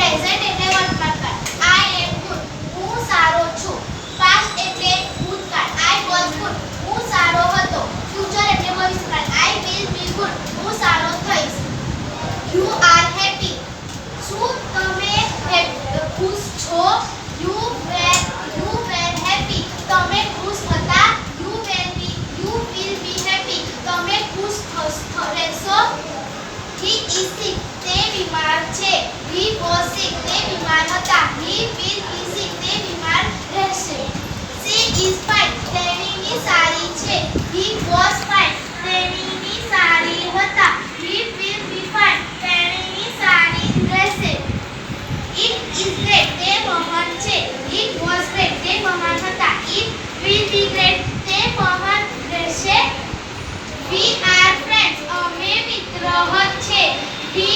Present એટલે વર્તમાનકાળ. આઈ એમ good, હું સારો છું. પાસ્ટ એટલે ભૂતકાળ. આઈ વોઝ ગુડ, હું સારો હતો. ફ્યુચર એટલે ભવિષ્યકાળ. આઈ વિલ બી ગુડ, હું સારો થઈશ. યુ આર હેપી, શું તમે ખુશ છો? યુ વેર હેપી, તમે ખુશ હતા. યુ વિલ બી હેપી, તમે ખુશ રહેશો. He is sick, તે બીમાર છે. He was sick, તે બીમાર હતા. He will be sick, તે બીમાર રહેશે. She is fine, તેણીની સારી છે. He was fine, તેણીની સારી હતા. He will be fine, તેણીની સારી રહેશે. It is great, તે મહાન છે. It was great, તે મહાન હતા. It will be great, તે મહાન રહેશે. We are friends, અમે મિત્ર છે. We